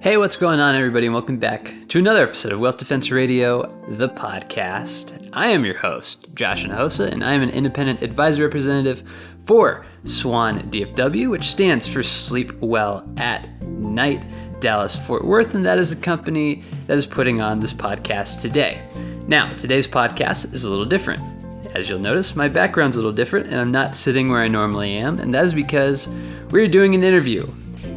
Hey, what's going on, everybody, and welcome back to another episode of Wealth Defense Radio, the podcast. I am your host, Josh Nahosa, and I am an independent advisor representative for Swan DFW, which stands for Sleep Well at Night, Dallas Fort Worth, and that is the company that is putting on this podcast today. Now, today's podcast is a little different. As you'll notice, my background's a little different, and I'm not sitting where I normally am, and that is because we're doing an interview.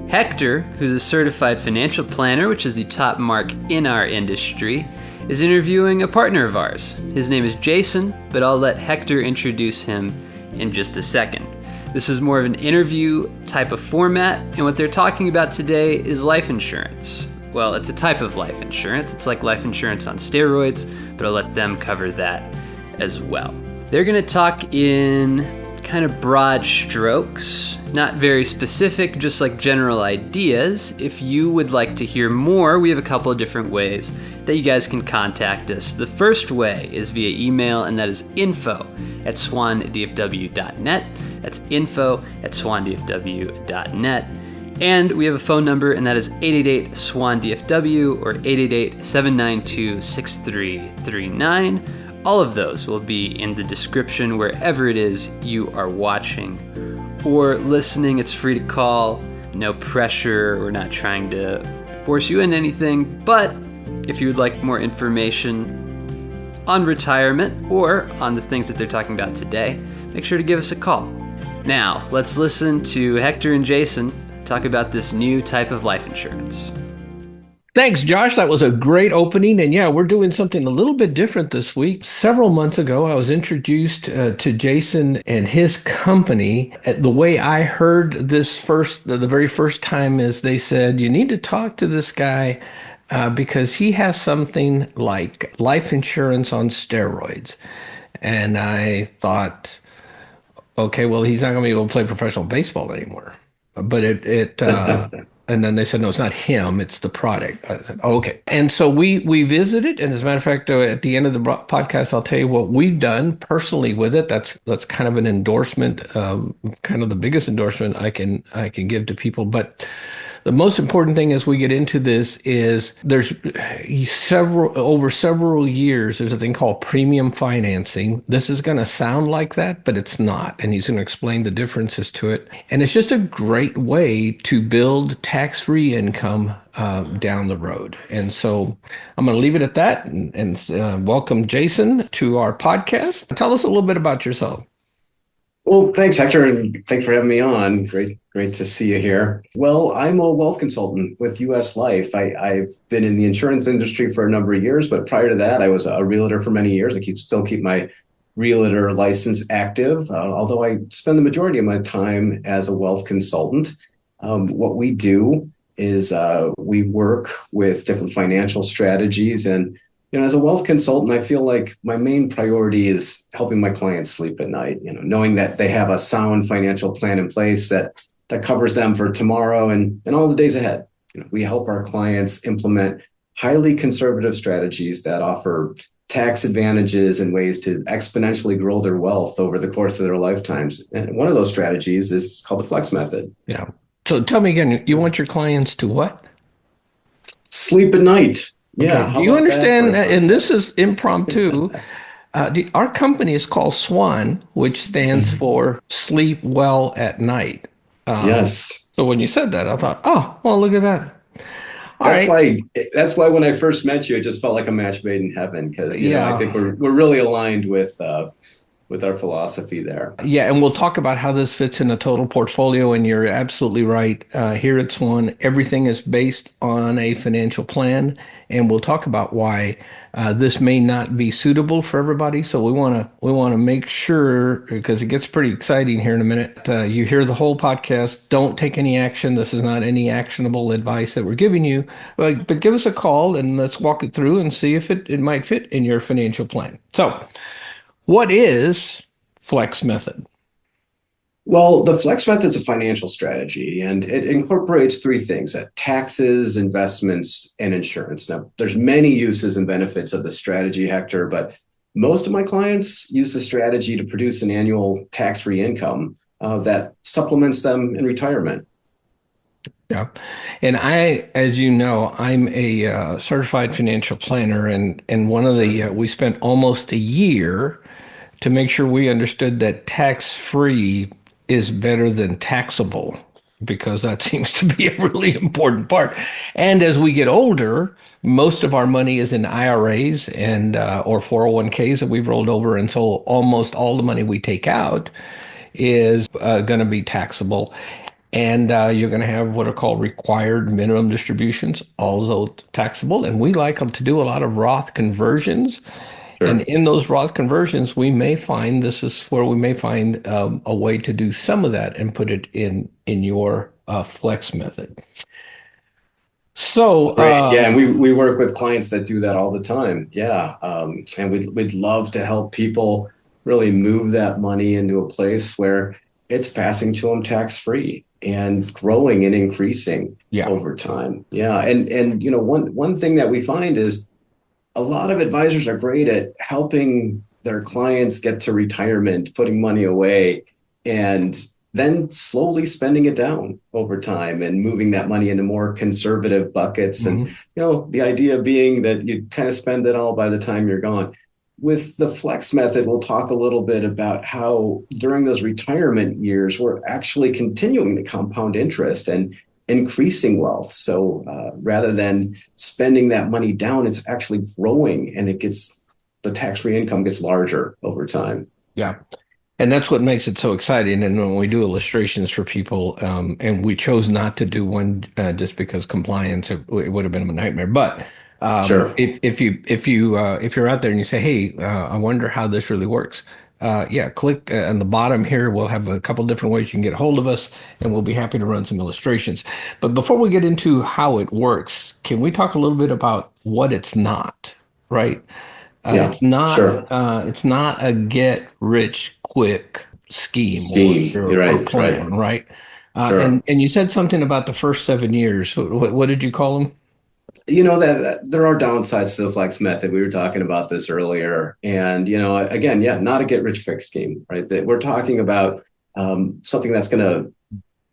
Hector, who's a certified financial planner, which is the top mark in our industry, is interviewing a partner of ours. His name is Jason, but I'll let Hector introduce him in just a second. This is more of an interview type of format, and what they're talking about today is life insurance. Well, it's a type of life insurance. It's like life insurance on steroids, but I'll let them cover that as well. They're going to talk in kind of broad strokes, not very specific, just like general ideas. If you would like to hear more, we have a couple of different ways that you guys can contact us. The first way is via email, and that is info@swandfw.net. That's info@swandfw.net. And we have a phone number, and that is 888-SWAN-DFW or 888-792-6339. All of those will be in the description wherever it is you are watching or listening. It's free to call, no pressure. We're not trying to force you into anything, but if you would like more information on retirement or on the things that they're talking about today, make sure to give us a call. Now, let's listen to Hector and Jason talk about this new type of life insurance. Thanks, Josh. That was a great opening. And yeah, we're doing something a little bit different this week. Several months ago, I was introduced to Jason and his company. The way I heard this the very first time is they said, you need to talk to this guy because he has something like life insurance on steroids. And I thought, okay, well, he's not going to be able to play professional baseball anymore. But and then they said, no, it's not him, it's the product. I said, oh, okay. And so we visited. And as a matter of fact, at the end of the podcast, I'll tell you what we've done personally with it. That's kind of an endorsement, kind of the biggest endorsement I can give to people. But the most important thing as we get into this is there's over several years, there's a thing called premium financing. This is going to sound like that, but it's not. And he's going to explain the differences to it. And it's just a great way to build tax-free income down the road. And so I'm going to leave it at that and welcome Jason to our podcast. Tell us a little bit about yourself. Well, thanks, Hector, and thanks for having me on. Great to see you here. Well, I'm a wealth consultant with U.S. Life. I've been in the insurance industry for a number of years, but prior to that, I was a realtor for many years. I still keep my realtor license active, although I spend the majority of my time as a wealth consultant. What we do is we work with different financial strategies, and as a wealth consultant, I feel like my main priority is helping my clients sleep at night, knowing that they have a sound financial plan in place that covers them for tomorrow and all the days ahead. We help our clients implement highly conservative strategies that offer tax advantages and ways to exponentially grow their wealth over the course of their lifetimes. And one of those strategies is called the Flex Method. Yeah. So tell me again, you want your clients to what? Sleep at night. Yeah. Okay. Do you understand? And this is impromptu. Our company is called SWAN, which stands for Sleep Well at Night. Yes. So when you said that, I thought, oh, well, look at that. That's why when I first met you, it just felt like a match made in heaven because I think we're really aligned with our philosophy there. Yeah, and we'll talk about how this fits in a total portfolio, and you're absolutely right. Here at Swan, everything is based on a financial plan, and we'll talk about why this may not be suitable for everybody. So we want to make sure, because it gets pretty exciting here in a minute. You hear the whole podcast. Don't take any action. This is not any actionable advice that we're giving you, but give us a call and let's walk it through and see if it might fit in your financial plan. So, what is Flex Method? Well, the Flex Method is a financial strategy, and it incorporates three things: taxes, investments, and insurance. Now, there's many uses and benefits of the strategy, Hector, but most of my clients use the strategy to produce an annual tax-free income that supplements them in retirement. Yeah. And as you know, I'm a certified financial planner, and one of Sure. we spent almost a year to make sure we understood that tax-free is better than taxable, because that seems to be a really important part. And as we get older, most of our money is in IRAs and or 401ks that we've rolled over, and so almost all the money we take out is going to be taxable. And you're going to have what are called required minimum distributions, also taxable. And we like to do a lot of Roth conversions. And Sure. in those Roth conversions, we may find this is where we may find a way to do some of that and put it in your flex method. So, Great. Yeah, and we work with clients that do that all the time. Yeah, and we'd love to help people really move that money into a place where it's passing to them tax free and growing and increasing yeah. over time. Yeah, and one thing that we find is a lot of advisors are great at helping their clients get to retirement, putting money away, and then slowly spending it down over time and moving that money into more conservative buckets. And, Mhm. the idea being that you kind of spend it all by the time you're gone. With the flex method, we'll talk a little bit about how during those retirement years, we're actually continuing to compound interest and increasing wealth. So rather than spending that money down, it's actually growing and the tax-free income gets larger over time. Yeah. And that's what makes it so exciting. And when we do illustrations for people, and we chose not to do one just because compliance, it would have been a nightmare. But Sure. if you're out there and you say, "Hey, I wonder how this really works," yeah, click on the bottom here. We'll have a couple different ways you can get a hold of us, and we'll be happy to run some illustrations. But before we get into how it works, can we talk a little bit about what it's not, right? Yeah, sure. It's not a get rich quick scheme Scheme. You're or right. Right. plan, right? Sure. And you said something about the first 7 years. What did you call them? That there are downsides to the flex method. We were talking about this earlier, and again, yeah, not a get rich quick scheme, right? That we're talking about something that's going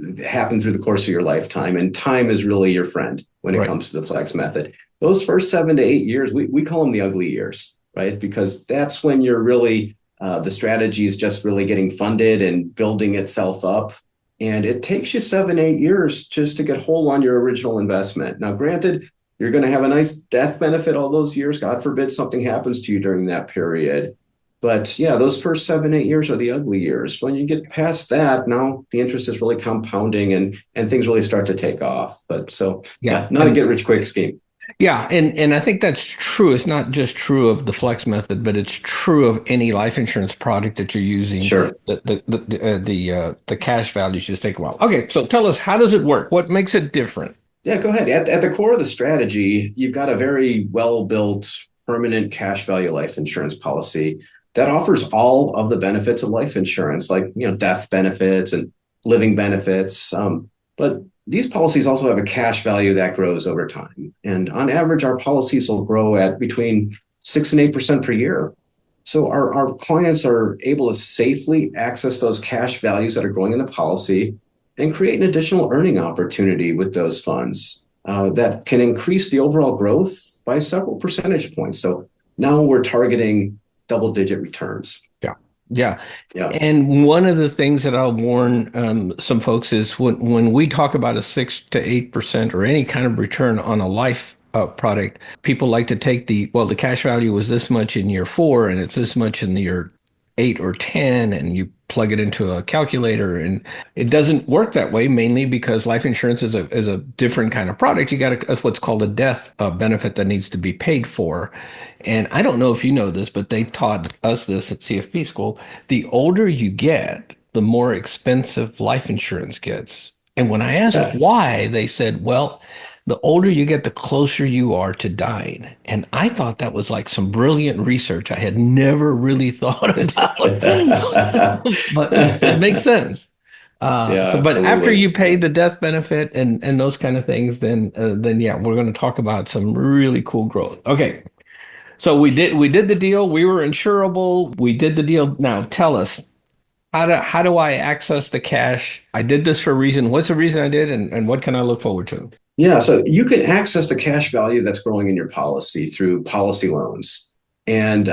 to happen through the course of your lifetime, and time is really your friend when it Right. comes to the flex method. Those first 7 to 8 years, we call them the ugly years, right? Because that's when you're really the strategy is just really getting funded and building itself up. And it takes you 7, 8 years just to get whole on your original investment. Now, granted, you're going to have a nice death benefit all those years. God forbid something happens to you during that period. But yeah, those first 7, 8 years are the ugly years. When you get past that, now the interest is really compounding and things really start to take off. But so Yeah. yeah, not a get rich quick scheme. Yeah, and I think that's true. It's not just true of the flex method, but it's true of any life insurance product that you're using. Sure. The cash values just take a while. Okay, so tell us, how does it work? What makes it different? Yeah, go ahead. At the core of the strategy, you've got a very well built permanent cash value life insurance policy that offers all of the benefits of life insurance, like death benefits and living benefits. But these policies also have a cash value that grows over time, and on average, our policies will grow at between 6 and 8% per year. So our clients are able to safely access those cash values that are growing in the policy and create an additional earning opportunity with those funds that can increase the overall growth by several percentage points. So now we're targeting double-digit returns. Yeah. Yeah. Yeah. And one of the things that I'll warn some folks is when we talk about a 6 to 8% or any kind of return on a life product, people like to take the cash value was this much in year 4 and it's this much in year 8 or 10, and you plug it into a calculator, and it doesn't work that way, mainly because life insurance is a different kind of product. You got what's called a death benefit that needs to be paid for. And I don't know if you know this, but they taught us this at CFP school. The older you get, the more expensive life insurance gets. And when I asked Yeah. why, they said, well, the older you get, the closer you are to dying. And I thought that was like some brilliant research. I had never really thought about, but it makes sense. Yeah, But after absolutely. you pay the death benefit and those kind of things, then yeah, we're going to talk about some really cool growth. Okay. So we did the deal. We were insurable. We did the deal. Now tell us, How do I access the cash? I did this for a reason. What's the reason I did, and what can I look forward to? Yeah, so you can access the cash value that's growing in your policy through policy loans, and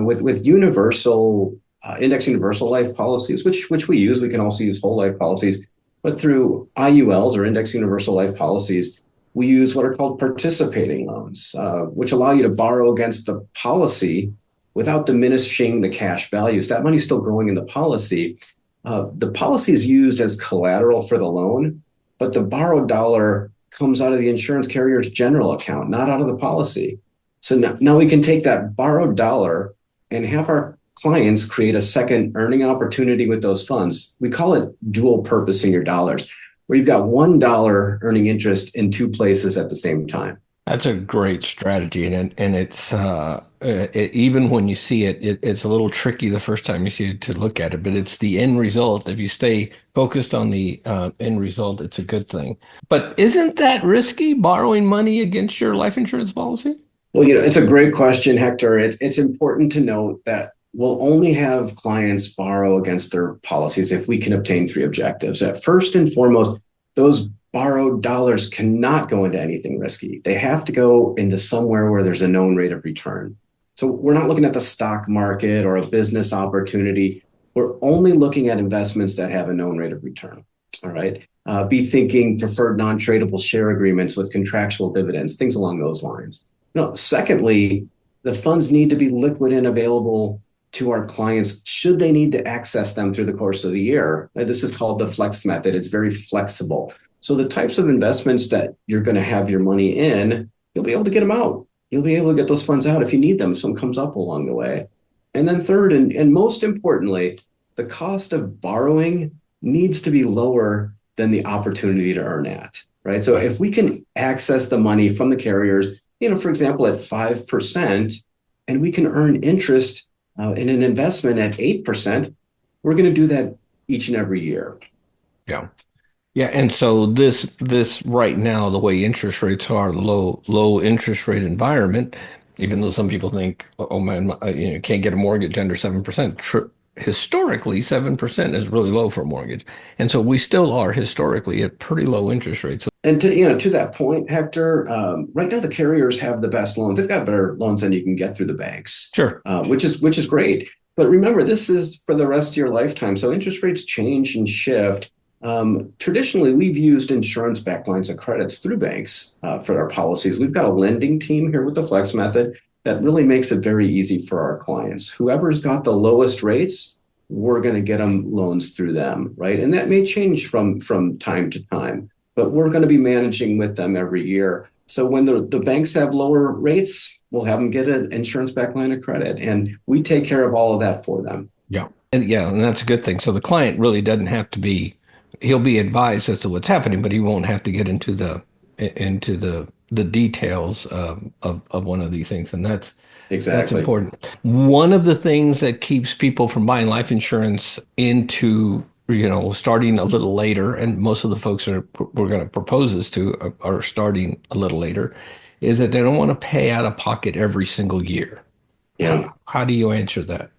with universal index universal life policies, which we use, we can also use whole life policies, but through IULs or index universal life policies, we use what are called participating loans, which allow you to borrow against the policy without diminishing the cash values. That money's still growing in the policy. The policy is used as collateral for the loan, but the borrowed dollar comes out of the insurance carrier's general account, not out of the policy. So now we can take that borrowed dollar and have our clients create a second earning opportunity with those funds. We call it dual purposing your dollars, where you've got $1 earning interest in two places at the same time. That's a great strategy, and it's even when you see it, it's a little tricky the first time you see it to look at it, but it's the end result. If you stay focused on the end result, it's a good thing. But isn't that risky, borrowing money against your life insurance policy? Well, it's a great question, Hector. It's important to note that we'll only have clients borrow against their policies if we can obtain three objectives. First and foremost, those borrowed dollars cannot go into anything risky. They have to go into somewhere where there's a known rate of return. So we're not looking at the stock market or a business opportunity. We're only looking at investments that have a known rate of return. All right. Be thinking preferred non-tradable share agreements with contractual dividends, things along those lines. Secondly, the funds need to be liquid and available to our clients should they need to access them through the course of the year. This is called the flex method. It's very flexible. So the types of investments that you're going to have your money in, you'll be able to get them out. You'll be able to get those funds out if you need them. If something comes up along the way. And then third, and most importantly, the cost of borrowing needs to be lower than the opportunity to earn at, right? So if we can access the money from the carriers, for example, at 5%, and we can earn interest in an investment at 8%, we're going to do that each and every year. Yeah. Yeah, and so this right now, the way interest rates are, the low interest rate environment, even though some people think, oh man, can't get a mortgage under 7%. Historically, 7% is really low for a mortgage, and so we still are historically at pretty low interest rates. And to that point, Hector, right now the carriers have the best loans. They've got better loans than you can get through the banks. Sure, which is great. But remember, this is for the rest of your lifetime. So interest rates change and shift. Traditionally, we've used insurance-backed lines of credits through banks for our policies. We've got a lending team here with the Flex method that really makes it very easy for our clients. Whoever's got the lowest rates, we're going to get them loans through them, right? And that may change from time to time, but we're going to be managing with them every year. So when the banks have lower rates, we'll have them get an insurance-backed line of credit, and we take care of all of that for them. Yeah, and that's a good thing. So the client really doesn't have to be. He'll be advised as to what's happening, but he won't have to get into the details of one of these things, and that's important. One of the things that keeps people from buying life insurance into starting a little later, and most of the folks we're going to propose this to are starting a little later, is that they don't want to pay out of pocket every single year. Yeah. How do you answer that?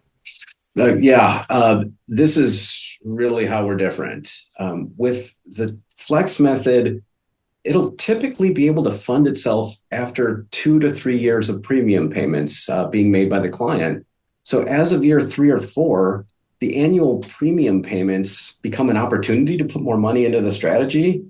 This is really how we're different. With the Flex method, it'll typically be able to fund itself after 2 to 3 years of premium payments being made by the client. So as of year 3 or 4, the annual premium payments become an opportunity to put more money into the strategy,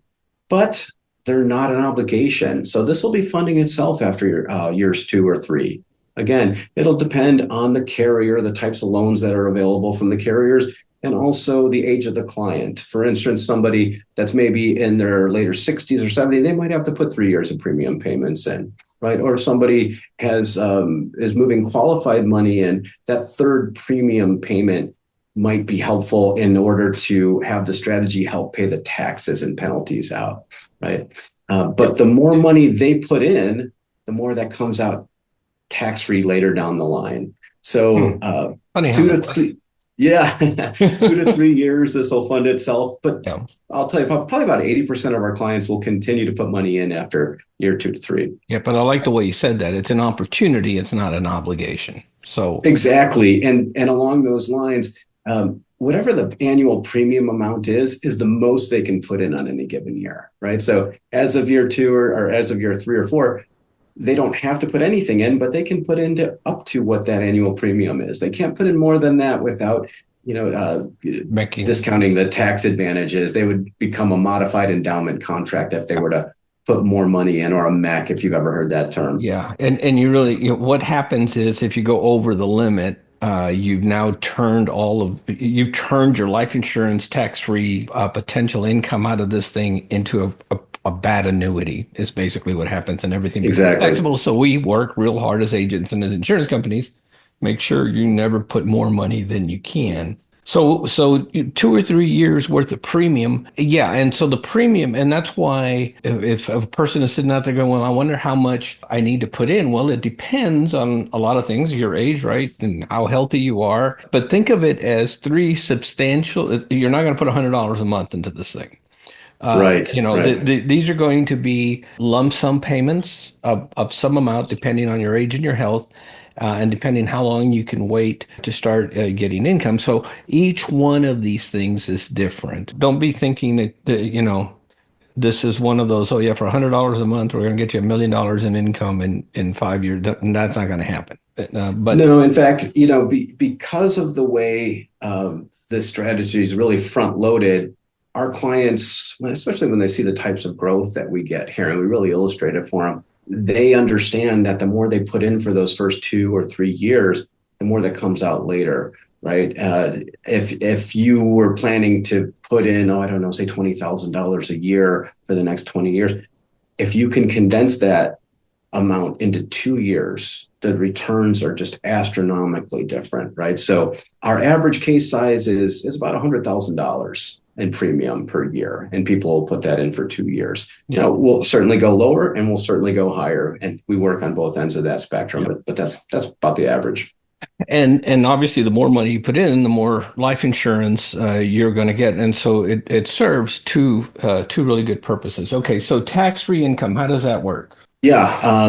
but they're not an obligation. So this will be funding itself after years 2 or 3. Again, it'll depend on the carrier, the types of loans that are available from the carriers, and also the age of the client. For instance, somebody that's maybe in their later 60s or 70s, they might have to put 3 years of premium payments in, right? Or somebody is moving qualified money in, that third premium payment might be helpful in order to have the strategy help pay the taxes and penalties out, right? But the more money they put in, the more that comes out tax-free later down the line. So 2 to 3, 2 to 3 years, this will fund itself. But I'll tell you, probably about 80% of our clients will continue to put money in after year 2 to 3. Yeah, but I like the way you said that. It's an opportunity. It's not an obligation. So exactly. And along those lines, whatever the annual premium amount is the most they can put in on any given year, right? So as of year two or as of year 3 or 4, they don't have to put anything in, but they can put into up to what that annual premium is. They can't put in more than that without, discounting the tax advantages. They would become a modified endowment contract if they were to put more money in, or a MEC, if you've ever heard that term. Yeah, and you really, what happens is if you go over the limit, you've turned your life insurance tax-free potential income out of this thing into a bad annuity is basically what happens, and everything becomes Exactly. taxable. So we work real hard as agents and as insurance companies, make sure you never put more money than you can. So 2 or 3 years worth of premium. Yeah. And so the premium, and that's why if a person is sitting out there going, well, I wonder how much I need to put in. Well, it depends on a lot of things, your age, right? And how healthy you are. But think of it as three substantial, you're not going to put $100 a month into this thing. Right, right. These are going to be lump sum payments of some amount, depending on your age and your health, and depending how long you can wait to start getting income. So each one of these things is different. Don't be thinking that, this is one of those, oh yeah, for $100 a month, we're going to get you $1 million in income in 5 years. That's not going to happen. But No, in fact, because of the way this strategy is really front loaded, our clients, especially when they see the types of growth that we get here, and we really illustrate it for them, they understand that the more they put in for those first 2 or 3 years, the more that comes out later, right? If you were planning to put in, I don't know, say $20,000 a year for the next 20 years, if you can condense that amount into 2 years, the returns are just astronomically different, right? So our average case size is about $100,000 in premium per year, and people will put that in for 2 years. Yeah. Now, we'll certainly go lower and we'll certainly go higher, and we work on both ends of that spectrum. Yeah. But that's about the average. And obviously, the more money you put in, the more life insurance you're going to get, and so it serves two really good purposes. Okay, so tax-free income, how does that work? Yeah.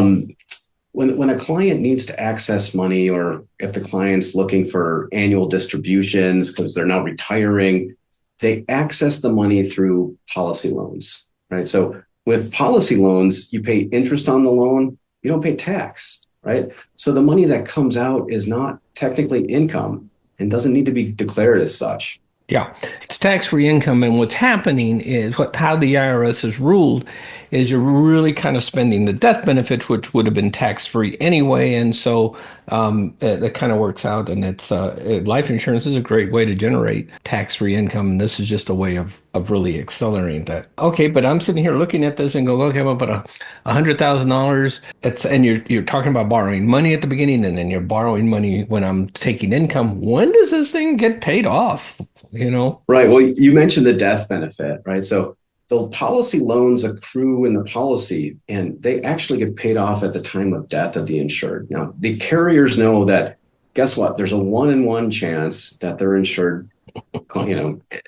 When a client needs to access money, or if the client's looking for annual distributions because they're now retiring, they access the money through policy loans, right? So with policy loans, you pay interest on the loan, you don't pay tax, right? So the money that comes out is not technically income and doesn't need to be declared as such. Yeah, it's tax-free income, and what's happening is how the IRS has ruled is you're really kind of spending the death benefits, which would have been tax-free anyway, and so it kind of works out. And it's life insurance is a great way to generate tax-free income, and this is just a way of really accelerating that. Okay, but I'm sitting here looking at this and go, okay, I'm gonna put $100,000. And you're talking about borrowing money at the beginning, and then you're borrowing money when I'm taking income. When does this thing get paid off? Right. Well, you mentioned the death benefit, right? So the policy loans accrue in the policy, and they actually get paid off at the time of death of the insured. Now, the carriers know that, guess what? There's a 1 in 1 chance that their insured,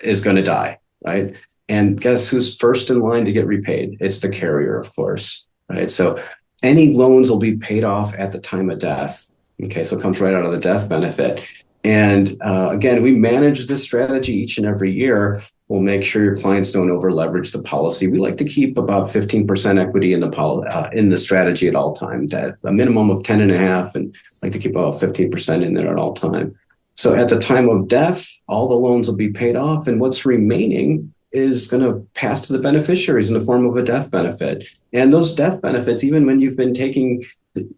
is going to die, right? And guess who's first in line to get repaid? It's the carrier, of course, right? So any loans will be paid off at the time of death. Okay, so it comes right out of the death benefit. And again, we manage this strategy each and every year. We'll make sure your clients don't over leverage the policy. We like to keep about 15% equity in the strategy at all times, at a minimum of 10.5, and like to keep about 15% in there at all time. So at the time of death, all the loans will be paid off, and what's remaining is going to pass to the beneficiaries in the form of a death benefit. And those death benefits, even when you've been taking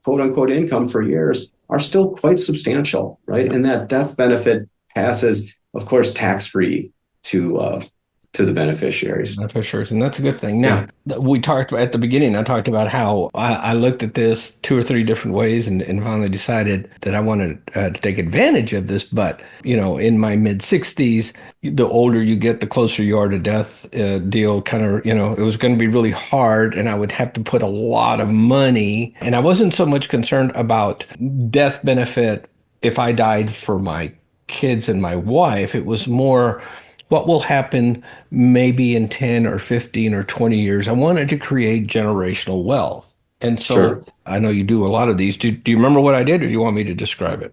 quote unquote income for years, are still quite substantial, right? And that death benefit passes, of course, tax-free to the beneficiaries. Beneficiaries, and that's a good thing. Now, we talked at the beginning, I talked about how I looked at this 2 or 3 different ways and finally decided that I wanted to take advantage of this. But, in my mid-60s, the older you get, the closer you are to death deal kind of, it was going to be really hard, and I would have to put a lot of money. And I wasn't so much concerned about death benefit if I died for my kids and my wife. It was more, what will happen maybe in 10 or 15 or 20 years? I wanted to create generational wealth. And so Sure. I know you do a lot of these. Do you remember what I did, or do you want me to describe it?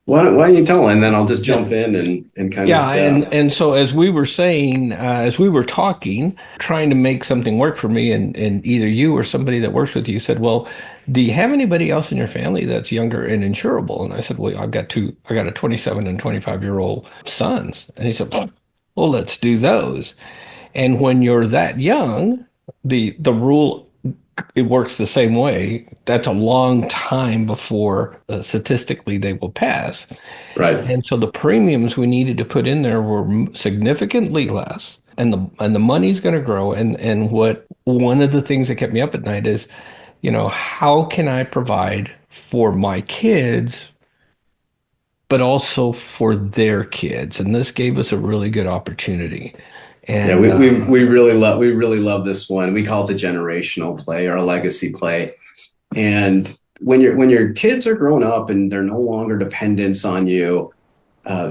why don't you tell? And then I'll just Yeah. jump in and kind Yeah, of and so as we were saying, as we were talking, trying to make something work for me, and either you or somebody that works with you said, "Well, do you have anybody else in your family that's younger and insurable?" And I said, "Well, I got a 27 and 25-year-old sons." And he said, "Well, let's do those." And when you're that young, the rule it works the same way. That's a long time before statistically they will pass. right. And so the premiums we needed to put in there were significantly less, and the money's going to grow. And what one of the things that kept me up at night is, how can I provide for my kids, but also for their kids? And this gave us a really good opportunity. Yeah, And we really love this one. We call it the generational play or a legacy play. And when your kids are grown up and they're no longer dependents on you,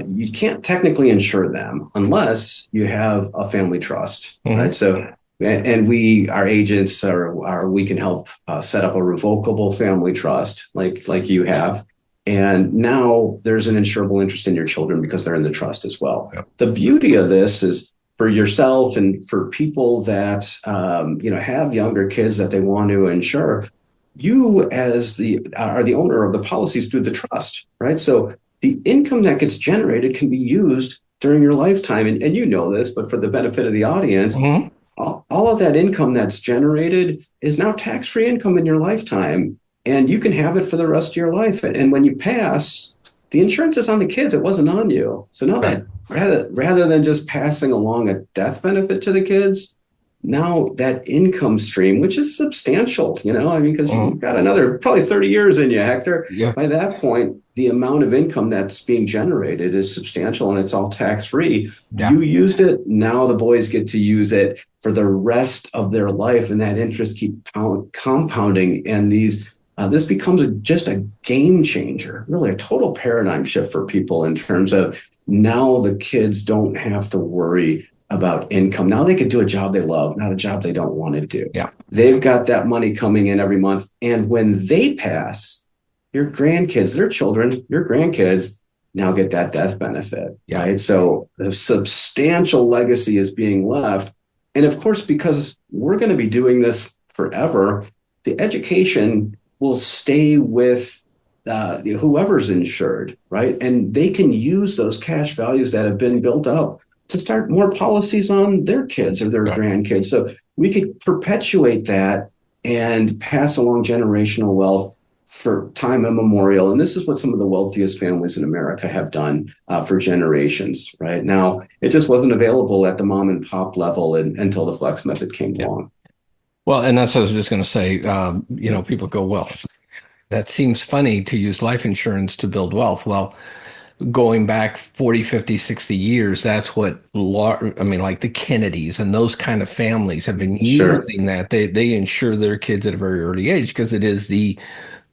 you can't technically insure them unless you have a family trust, right? Mhm. So, and our agents we can help set up a revocable family trust, like you have. And now there's an insurable interest in your children because they're in the trust as well. Yep. The beauty of this is for yourself and for people that have younger kids that they want to insure. You as are the owner of the policies through the trust, right? So the income that gets generated can be used during your lifetime. And you know this, but for the benefit of the audience, Mhm. all of that income that's generated is now tax-free income in your lifetime. And you can have it for the rest of your life. And when you pass, the insurance is on the kids. It wasn't on you. So now Right. that rather than just passing along a death benefit to the kids, now that income stream, which is substantial, I mean, because Mhm. you've got another probably 30 years in you, Hector. Yeah. By that point, the amount of income that's being generated is substantial and it's all tax free. Yeah. You used it. Now the boys get to use it for the rest of their life, and that interest keep compounding. And this becomes just a game changer, really a total paradigm shift for people in terms of now the kids don't have to worry about income. Now they could do a job they love, not a job they don't want to do. Yeah. They've got that money coming in every month. And when they pass, your grandkids, their children, your grandkids now get that death benefit, Yeah. right? So a substantial legacy is being left. And of course, because we're going to be doing this forever, the education will stay with whoever's insured, right? And they can use those cash values that have been built up to start more policies on their kids or their Yeah. grandkids. So we could perpetuate that and pass along generational wealth for time immemorial. And this is what some of the wealthiest families in America have done for generations, right? Now, it just wasn't available at the mom and pop level until the flex method came Yeah. along. Well, and that's what I was just going to say. People go, well, that seems funny to use life insurance to build wealth. Well, going back 40, 50, 60 years, that's what, like the Kennedys and those kind of families have been Sure. using that. They insure their kids at a very early age because it is the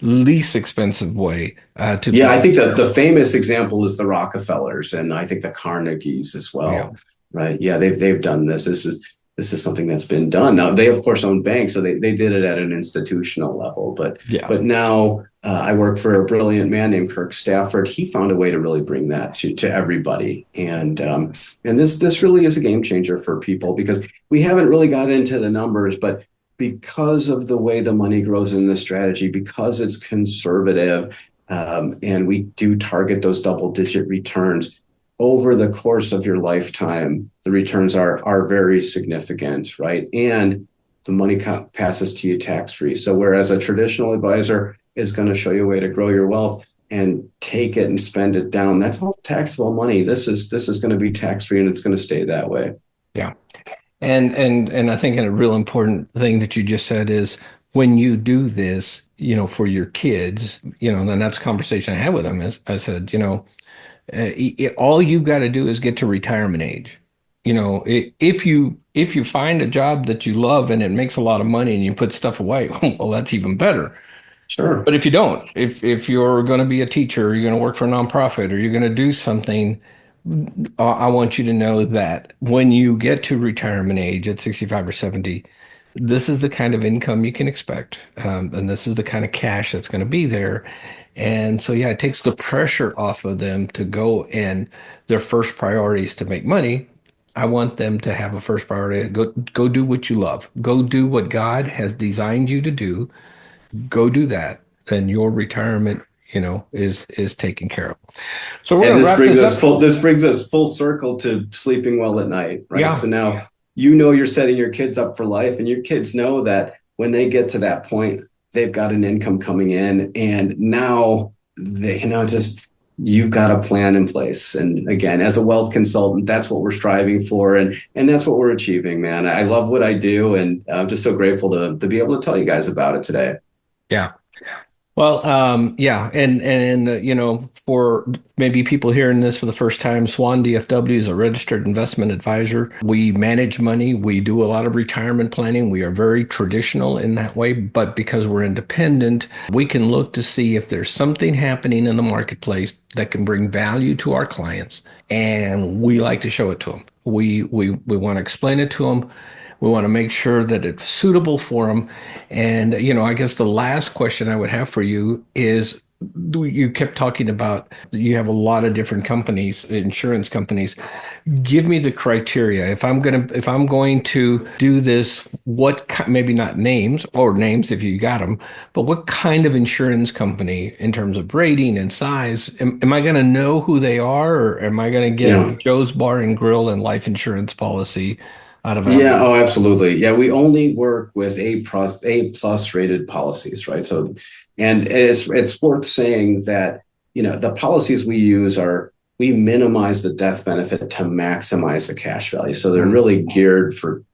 least expensive way to Yeah, I build. think that the famous example is the Rockefellers and I think the Carnegies as Yeah. well. Right. Yeah, they've done this. This is something that's been done. Now they of course own banks, so they did it at an institutional level. But Yeah. but now I work for a brilliant man named Kirk Stafford. He found a way to really bring that to everybody, and this really is a game changer for people because we haven't really got into the numbers, but because of the way the money grows in this strategy, because it's conservative, and we do target those double-digit returns over the course of your lifetime, the returns are very significant, right? And the money passes to you tax-free. So whereas a traditional advisor is going to show you a way to grow your wealth and take it and spend it down, that's all taxable money. This is going to be tax-free and it's going to stay that way. Yeah. And I think a real important thing that you just said is when you do this, for your kids, then that's a conversation I had with them is I said, all you've got to do is get to retirement age. If you find a job that you love and it makes a lot of money and you put stuff away, well, that's even better. Sure. But if you don't, if you're going to be a teacher, or you're going to work for a nonprofit, or you're going to do something, I want you to know that when you get to retirement age at 65 or 70, this is the kind of income you can expect, and this is the kind of cash that's going to be there. And so, yeah, it takes the pressure off of them to go and their first priority is to make money. I want them to have a first priority. Go do what you love. Go do what God has designed you to do. Go do that, and your retirement, is taken care of. So we're And gonna this wrap brings this us up. full circle to sleeping well at night, right? Yeah, So now you're setting your kids up for life, and your kids know that when they get to that point, they've got an income coming in, and now they, just you've got a plan in place. And again, as a wealth consultant, that's what we're striving for, and that's what we're achieving, man. I love what I do, and I'm just so grateful to be able to tell you guys about it today. yeah. Well, yeah, and for maybe people hearing this for the first time, Swan DFW is a registered investment advisor. We manage money. We do a lot of retirement planning. We are very traditional in that way, but because we're independent, we can look to see if there's something happening in the marketplace that can bring value to our clients, and we like to show it to them. We want to explain it to them. We want to make sure that it's suitable for them. And, I guess the last question I would have for you is you kept talking about you have a lot of different companies, insurance companies. Give me the criteria. If I'm going to do this, maybe not names or names if you got them, but what kind of insurance company in terms of rating and size, am I going to know who they are, or am I going to You get know, Joe's Bar and Grill and life insurance policy out of Yeah, Alabama? oh, absolutely. Yeah, we only work with A plus rated policies, right? So, and it's worth saying that, the policies we use we minimize the death benefit to maximize the cash value. So they're really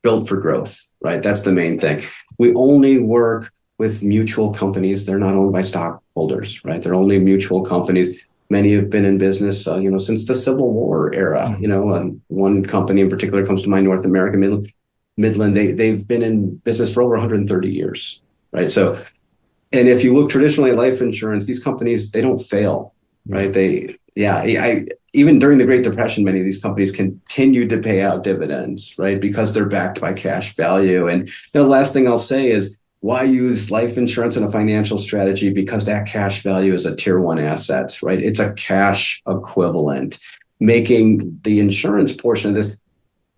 built for growth, right? That's the main thing. We only work with mutual companies. They're not owned by stockholders, right? They're only mutual companies. Many have been in business, since the Civil War era. Mhm. One company in particular comes to mind, North American Midland. They've been in business for over 130 years, right? So, and if you look traditionally at life insurance, these companies, they don't fail, Yeah. right? Even during the Great Depression, many of these companies continued to pay out dividends, right? Because they're backed by cash value. And the last thing I'll say is, why use life insurance in a financial strategy? Because that cash value is a tier one asset, right? It's a cash equivalent, making the insurance portion of this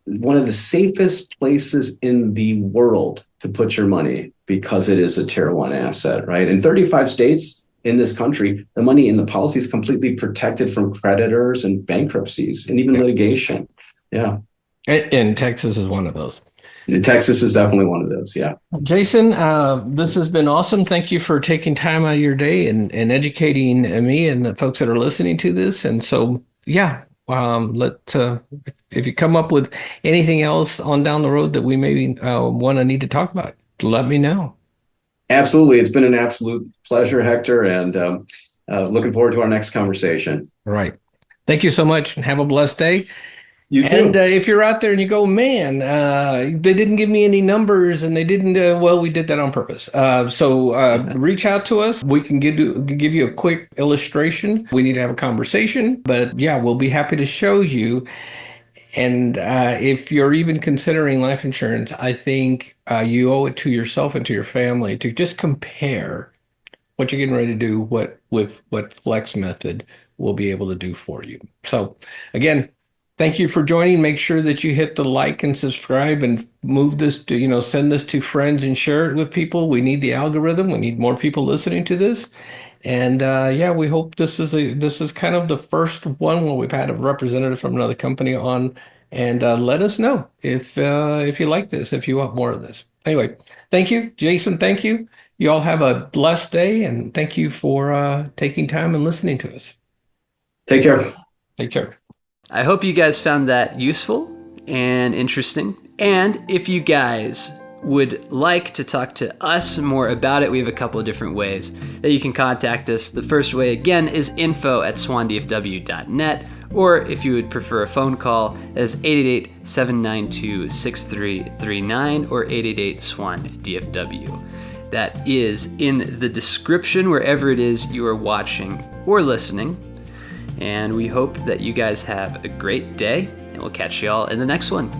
one of the safest places in the world to put your money, because it is a tier one asset, right? In 35 states in this country, the money in the policy is completely protected from creditors and bankruptcies and even Yeah. litigation. Yeah. And Texas is one of those. Texas is definitely one of those. Yeah. Jason, this has been awesome. Thank you for taking time out of your day and educating me and the folks that are listening to this. And so, yeah, if you come up with anything else on down the road that we maybe want to need to talk about, let me know. Absolutely. It's been an absolute pleasure, Hector, and looking forward to our next conversation. All right. Thank you so much and have a blessed day. You And too. if you're out there and you go, man, they didn't give me any numbers and they didn't, well, we did that on purpose. So reach out to us. We can give you a quick illustration. We need to have a conversation, but yeah, we'll be happy to show you. And if you're even considering life insurance, I think you owe it to yourself and to your family to just compare what you're getting ready to do, what Flex Method will be able to do for you. So again, thank you for joining. Make sure that you hit the like and subscribe and move this to, send this to friends and share it with people. We need the algorithm. We need more people listening to this. And yeah, we hope this is kind of the first one where we've had a representative from another company on. And let us know if you like this, if you want more of this. Anyway, thank you, Jason. Thank you. You all have a blessed day, and thank you for taking time and listening to us. Take care. Take care. I hope you guys found that useful and interesting. And if you guys would like to talk to us more about it, we have a couple of different ways that you can contact us. The first way, again, is info@swandfw.net, or if you would prefer a phone call, that is 888-792-6339 or 888-SWAN-DFW. That is in the description wherever it is you are watching or listening. And we hope that you guys have a great day, and we'll catch you all in the next one.